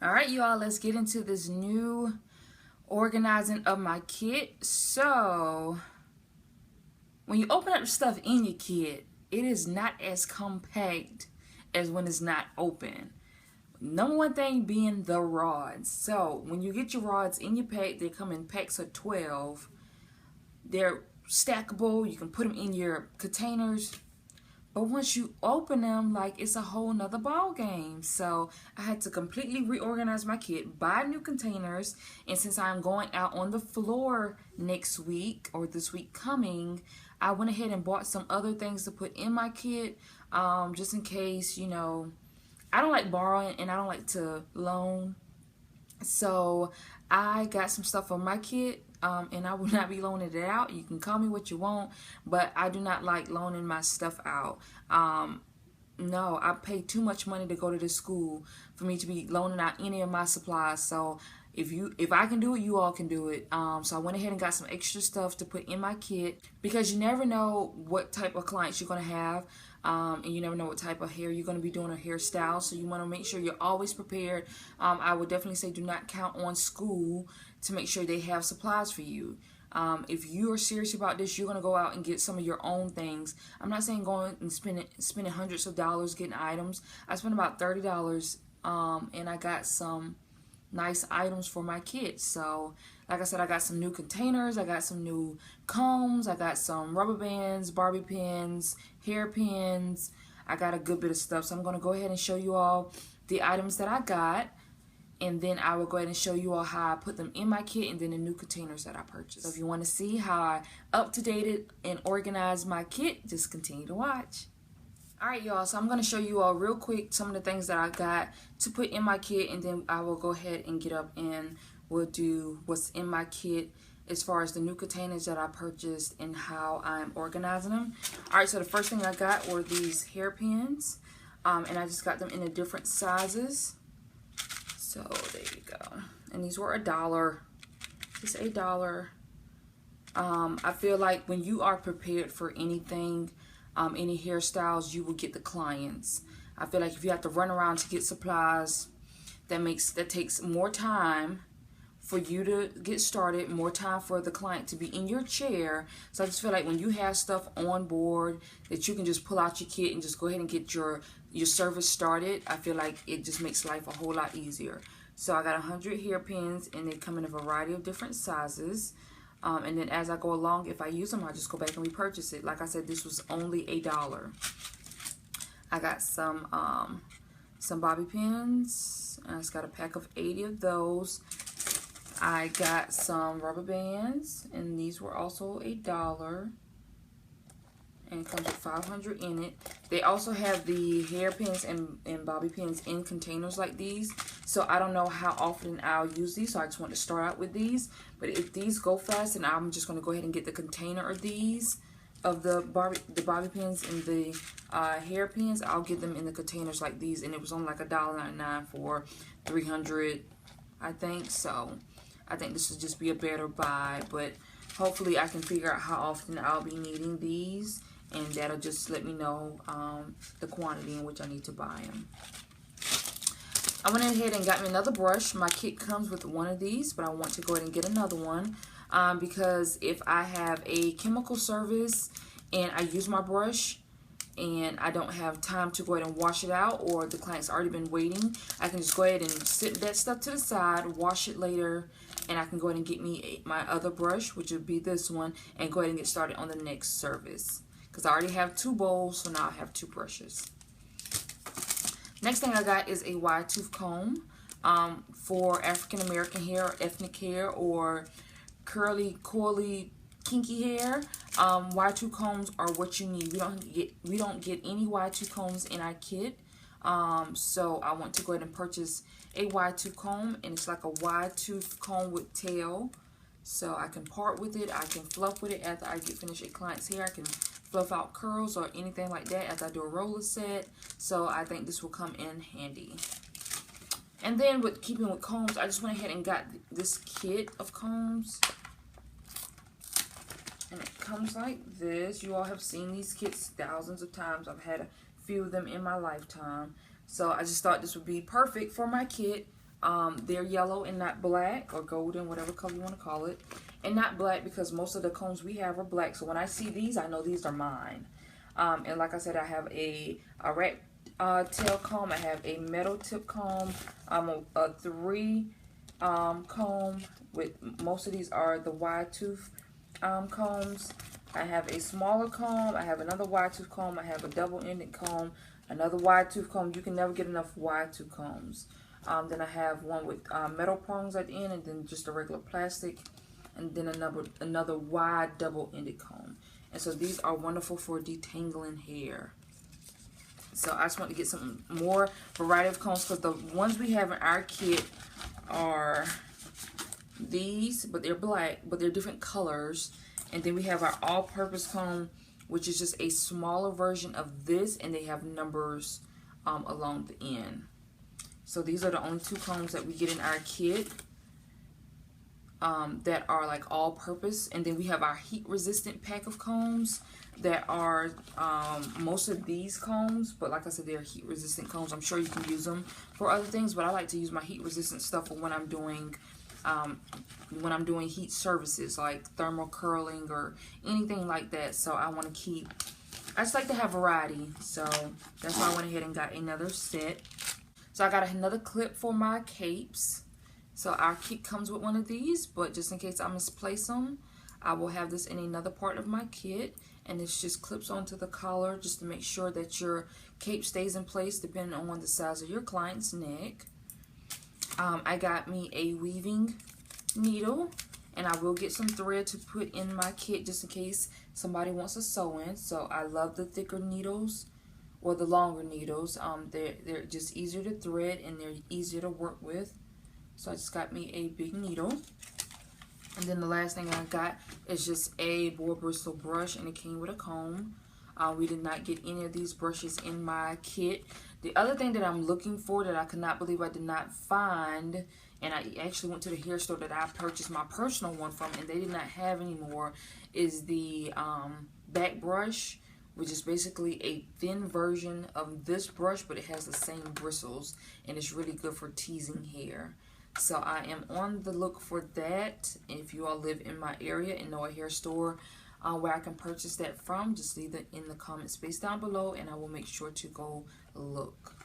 All right, you all, let's get into this new organizing of my kit. So, when you open up stuff in your kit, it is not as compact as when it's not open. Number one thing being the rods. So, when you get your rods in your pack, they come in packs of 12. They're stackable. You can put them in your containers. But once you open them, like, it's a whole nother ball game. So I had to completely reorganize my kit, buy new containers, and since I'm going out on the floor next week or this week coming, I went ahead and bought some other things to put in my kit, just in case, I don't like borrowing and I don't like to loan. So I got some stuff on my kit, and I will not be loaning it out. You can call me what you want, but I do not like loaning my stuff out. No, I pay too much money to go to this school for me to be loaning out any of my supplies. So if I can do it, you all can do it. So I went ahead and got some extra stuff to put in my kit, because you never know what type of clients you're going to have. And you never know what type of hair you're going to be doing, a hairstyle, so you want to make sure you're always prepared. I would definitely say do not count on school to make sure they have supplies for you. If you are serious about this, you're going to go out and get some of your own things. I'm not saying going and spending hundreds of dollars getting items. I spent about $30, and I got some nice items for my kids. So like I said, I got some new containers, I got some new combs, I got some rubber bands, Barbie pins, hair pins. I got a good bit of stuff. So I'm going to go ahead and show you all the items that I got, and then I will go ahead and show you all how I put them in my kit and then the new containers that I purchased. So if you want to see how I up-to-date and organize my kit, just continue to watch. Alright, y'all, so I'm going to show you all real quick some of the things that I got to put in my kit, and then I will go ahead and get up and we'll do what's in my kit as far as the new containers that I purchased and how I'm organizing them. Alright, so the first thing I got were these hairpins, and I just got them in the different sizes. So there you go. And these were $1, just $1. I feel like when you are prepared for anything, any hairstyles, you will get the clients. I feel like if you have to run around to get supplies, that takes more time for you to get started, more time for the client to be in your chair. So I just feel like when you have stuff on board that you can just pull out your kit and just go ahead and get your service started, I feel like it just makes life a whole lot easier. So I got 100 hairpins, and they come in a variety of different sizes. And then as I go along, if I use them, I just go back and repurchase it. Like I said, this was only $1. I got some bobby pins. I just got a pack of 80 of those. I got some rubber bands, and these were also $1. And it comes with 500 in it. They also have the hairpins and bobby pins in containers like these. So I don't know how often I'll use these. So I just want to start out with these. But if these go fast, then I'm just going to go ahead and get the container of these, of the bobby pins and the hairpins. I'll get them in the containers like these. And it was only like $1.99 for 300, I think. So I think this would just be a better buy. But hopefully I can figure out how often I'll be needing these, and that'll just let me know the quantity in which I need to buy them. I went ahead and got me another brush. My kit comes with one of these, but I want to go ahead and get another one, because if I have a chemical service and I use my brush and I don't have time to go ahead and wash it out, or the client's already been waiting, I can just go ahead and sit that stuff to the side, wash it later, and I can go ahead and get me my other brush, which would be this one, and go ahead and get started on the next service. Because I already have 2 bowls, so now I have 2 brushes. Next thing I got is a wide tooth comb for African American hair, or ethnic hair, or curly, coily, kinky hair. Wide tooth combs are what you need. We don't get any wide tooth combs in our kit. So I want to go ahead and purchase a wide tooth comb, and it's like a wide tooth comb with tail. So I can part with it, I can fluff with it after I get finished a client's hair. I can fluff out curls or anything like that after I do a roller set. So I think this will come in handy. And then with keeping with combs, I just went ahead and got this kit of combs. And it comes like this. You all have seen these kits thousands of times. I've had a few of them in my lifetime. So I just thought this would be perfect for my kit. They're yellow and not black, or golden, whatever color you want to call it. And not black because most of the combs we have are black. So when I see these, I know these are mine. And like I said, I have a rat tail comb. I have a metal tip comb. A 3 comb. With most of these are the wide tooth combs. I have a smaller comb. I have another wide tooth comb. I have a double-ended comb. Another wide tooth comb. You can never get enough wide tooth combs. Then I have one with metal prongs at the end, and then just a regular plastic, and then another wide double-ended comb. And so these are wonderful for detangling hair. So I just want to get some more variety of combs, because the ones we have in our kit are these, but they're black, but they're different colors. And then we have our all-purpose comb, which is just a smaller version of this, and they have numbers along the end. So these are the only 2 combs that we get in our kit that are like all-purpose. And then we have our heat-resistant pack of combs that are most of these combs, but like I said, they're heat-resistant combs. I'm sure you can use them for other things, but I like to use my heat-resistant stuff for when I'm doing heat services like thermal curling or anything like that. So I just like to have variety. So that's why I went ahead and got another set. So I got another clip for my capes. So our kit comes with one of these, but just in case I misplace them, I will have this in another part of my kit. And this just clips onto the collar just to make sure that your cape stays in place depending on the size of your client's neck. I got me a weaving needle, and I will get some thread to put in my kit just in case somebody wants to sew in. So I love the thicker needles or the longer needles. They're just easier to thread and they're easier to work with. So I just got me a big needle. And then the last thing I got is just a boar bristle brush, and it came with a comb. We did not get any of these brushes in my kit. The other thing that I'm looking for that I could not believe I did not find, and I actually went to the hair store that I purchased my personal one from, and they did not have anymore, is the back brush, which is basically a thin version of this brush, but it has the same bristles, and it's really good for teasing hair. So I am on the look for that. If you all live in my area and know a hair store where I can purchase that from, just leave it in the comment space down below, and I will make sure to go look.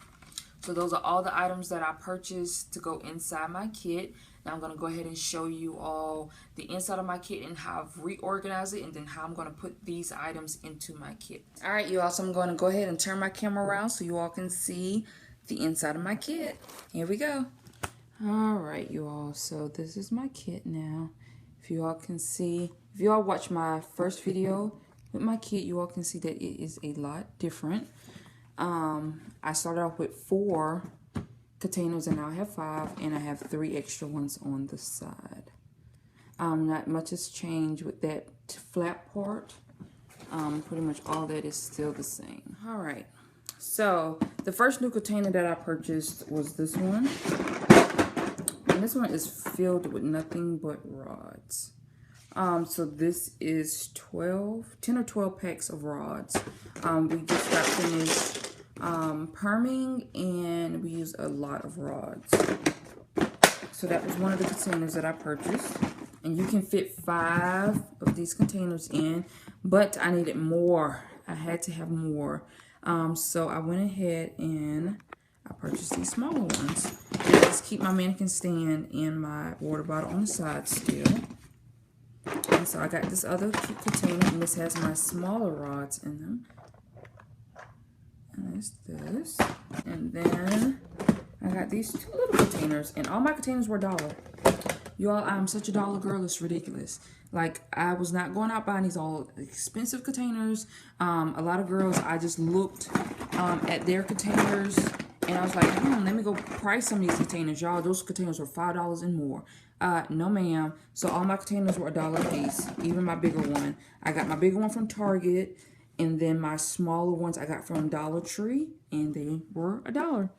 So those are all the items that I purchased to go inside my kit. Now I'm going to go ahead and show you all the inside of my kit and how I've reorganized it, and then how I'm going to put these items into my kit. Alright, you all, so I'm going to go ahead and turn my camera around so you all can see the inside of my kit. Here we go. Alright, you all, so this is my kit now. If you all can see, if you all watch my first video with my kit, you all can see that it is a lot different. I started off with 4 containers, and now I have 5, and I have 3 extra ones on the side. Not much has changed with that flap part. Pretty much all that is still the same. Alright, so the first new container that I purchased was this one. And this one is filled with nothing but rods. So this is 10 or 12 packs of rods. We just got finished perming, and we used a lot of rods. So that was one of the containers that I purchased. And you can fit 5 of these containers in, but I needed more. I had to have more. So I went ahead and I purchased these smaller ones. And just keep my mannequin stand and my water bottle on the side still. And so I got this other cute container, and this has my smaller rods in them. And there's this. And then I got these 2 little containers, and all my containers were $1. You all, I'm such a dollar girl, it's ridiculous. Like, I was not going out buying these all expensive containers. A lot of girls, I just looked at their containers, and I was like, let me go price some of these containers. Y'all, those containers were $5 and more. No ma'am. So all my containers were $1 a piece, even my bigger one. I got my bigger one from Target, and then my smaller ones I got from Dollar Tree, and they were $1.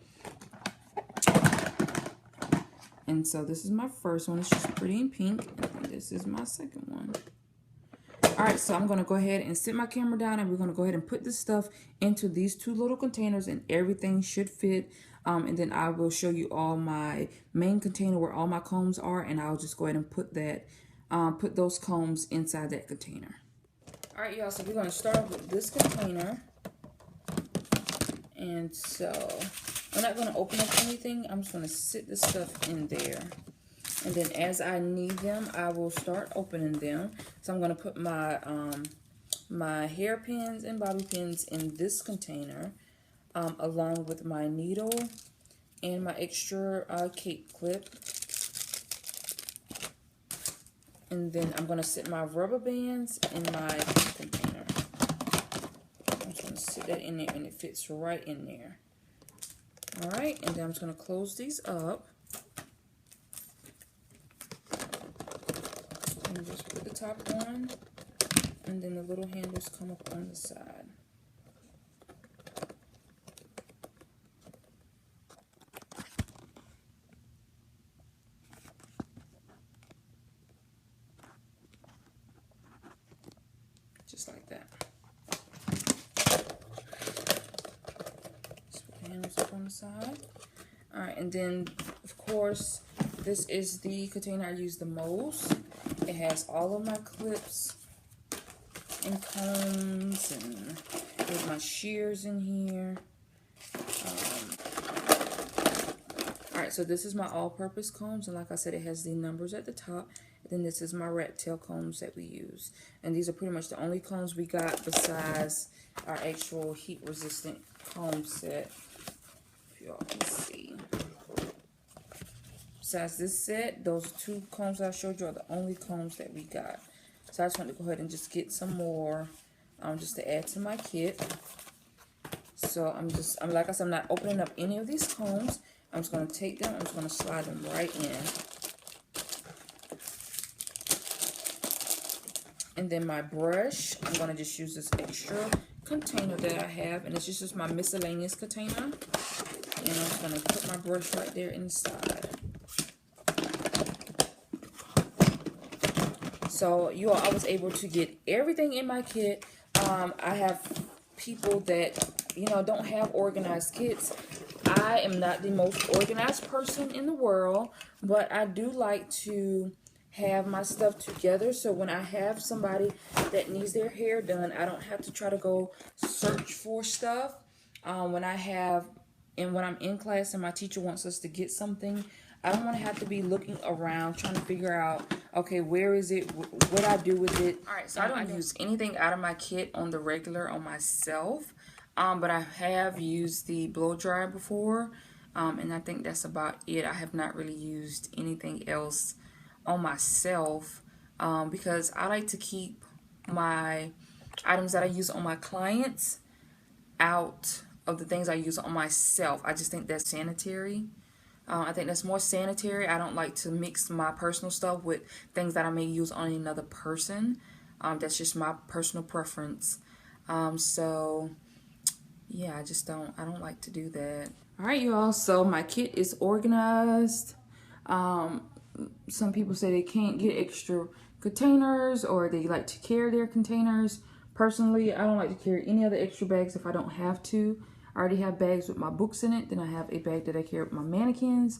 And so this is my first one. It's just pretty in pink. And this is my second one. Alright, so I'm going to go ahead and sit my camera down, and we're going to go ahead and put this stuff into these 2 little containers, and everything should fit and then I will show you all my main container where all my combs are, and I'll just go ahead and put that, put those combs inside that container. All right, y'all, so we're going to start with this container. And so I'm not going to open up anything. I'm just going to sit this stuff in there. And then as I need them, I will start opening them. So I'm going to put my my hairpins and bobby pins in this container, along with my needle and my extra cape clip. And then I'm going to sit my rubber bands in my container. I'm just going to sit that in there, and it fits right in there. All right, and then I'm just going to close these up. And just put the top on, and then the little handles come up on the side. Just like that. Just put the handles up on the side. All right, and then, of course, this is the container I use the most. It has all of my clips and combs, and there's my shears in here. Alright, so this is my all-purpose combs, and like I said, it has the numbers at the top. And then this is my rat tail combs that we use. And these are pretty much the only combs we got besides our actual heat-resistant comb set. If y'all can see. Besides this set, those two combs I showed you are the only combs that we got. So I just want to go ahead and just get some more, just to add to my kit. So I'm like I said, I'm not opening up any of these combs. I'm just going to take them, I'm just going to slide them right in. And then my brush, I'm going to just use this extra container that I have, and it's just my miscellaneous container. And I'm just going to put my brush right there inside. So I was able to get everything in my kit. I have people that, don't have organized kits. I am not the most organized person in the world, but I do like to have my stuff together, so when I have somebody that needs their hair done, I don't have to try to go search for stuff. When I'm in class and my teacher wants us to get something, I don't want to have to be looking around trying to figure out, okay, where is it, what I do with it. All right, so I don't use anything out of my kit on the regular on myself, but I have used the blow dryer before, and I think that's about it. I have not really used anything else on myself, because I like to keep my items that I use on my clients out of the things I use on myself. I just think that's sanitary. I think that's more sanitary. I don't like to mix my personal stuff with things that I may use on another person. That's just my personal preference. So yeah, I don't like to do that. All right, y'all, so my kit is organized. Some people say they can't get extra containers, or they like to carry their containers. Personally, I don't like to carry any other extra bags if I don't have to. I already have bags with my books in it. Then I have a bag that I carry with my mannequins.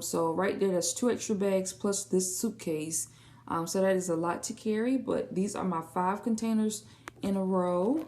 So right there, that's 2 extra bags plus this suitcase. So that is a lot to carry, but these are my 5 containers in a row.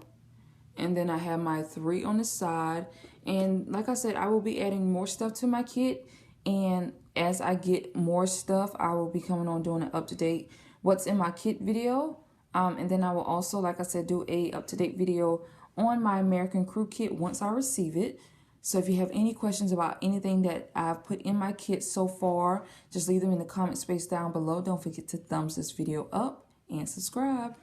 And then I have my 3 on the side. And like I said, I will be adding more stuff to my kit. And as I get more stuff, I will be coming on doing an up-to-date what's in my kit video. And then I will also, like I said, do a up-to-date video on my American Crew kit once I receive it. So if you have any questions about anything that I've put in my kit so far, just leave them in the comment space down below. Don't forget to thumbs this video up and subscribe.